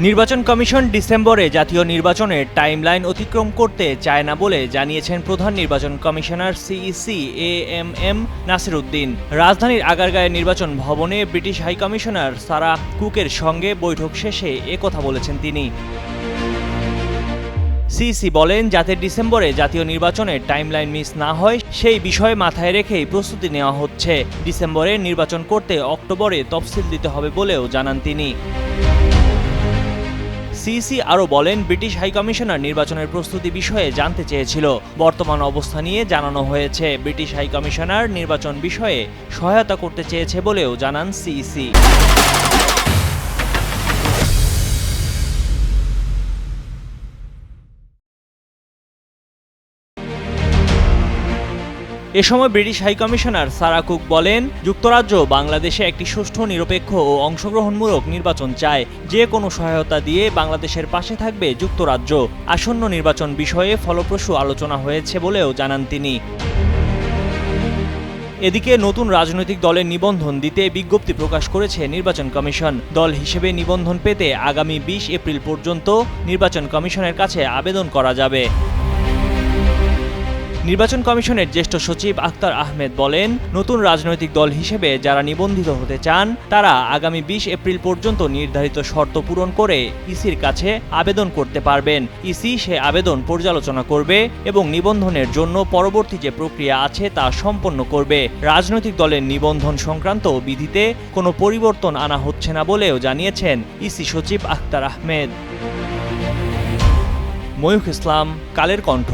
নির্বাচন কমিশন ডিসেম্বরে জাতীয় নির্বাচনের টাইমলাইন অতিক্রম করতে চায় না বলে জানিয়েছেন প্রধান নির্বাচন commissioner CEC AMM Nasir Uddin. রাজধানীর আগারগাঁওয়ে নির্বাচন ভবনে ব্রিটিশ হাইকমিশনার সারা কুকের সঙ্গে বৈঠক শেষে একথা বলেছেন তিনি। সিইসি বলেন, যাতে ডিসেম্বরে জাতীয় নির্বাচনের টাইমলাইন মিস না হয় সেই বিষয়ে মাথায় রেখেই প্রস্তুতি নেওয়া হচ্ছে। ডিসেম্বরে নির্বাচন করতে অক্টোবরে তফসিল দিতে হবে বলেও জানান তিনি। সিইসি আরও বলেন, ব্রিটিশ হাইকমিশনার নির্বাচনের প্রস্তুতি বিষয়ে জানতে চেয়েছিল। বর্তমান অবস্থা নিয়ে জানানো হয়েছে। ব্রিটিশ হাইকমিশনার নির্বাচন বিষয়ে সহায়তা করতে চেয়েছে বলেও জানান সিইসি। এ সময় ব্রিটিশ হাইকমিশনার সারা কুক বলেন, যুক্তরাজ্য বাংলাদেশে একটি সুষ্ঠু, নিরপেক্ষ ও অংশগ্রহণমূলক নির্বাচন চায়। যে কোনো সহায়তা দিয়ে বাংলাদেশের পাশে থাকবে যুক্তরাজ্য। আসন্ন নির্বাচন বিষয়ে ফলপ্রসূ আলোচনা হয়েছে বলেও জানান তিনি। এদিকে নতুন রাজনৈতিক দলের নিবন্ধন দিতে বিজ্ঞপ্তি প্রকাশ করেছে নির্বাচন কমিশন। দল হিসেবে নিবন্ধন পেতে আগামী 20 এপ্রিল পর্যন্ত নির্বাচন কমিশনের কাছে আবেদন করা যাবে। নির্বাচন কমিশনের জ্যেষ্ঠ সচিব আখতার আহমেদ বলেন, নতুন রাজনৈতিক দল হিসেবে যারা নিবন্ধিত হতে চান তারা আগামী 20 এপ্রিল পর্যন্ত নির্ধারিত শর্ত পূরণ করে ইসির কাছে আবেদন করতে পারবেন। ইসি সে আবেদন পর্যালোচনা করবে এবং নিবন্ধনের জন্য পরবর্তী যে প্রক্রিয়া আছে তা সম্পন্ন করবে। রাজনৈতিক দলের নিবন্ধন সংক্রান্ত বিধিতে কোনো পরিবর্তন আনা হচ্ছে না বলেও জানিয়েছেন ইসি সচিব আখতার আহমেদ। ময়ূখ ইসলাম, কালের কণ্ঠ।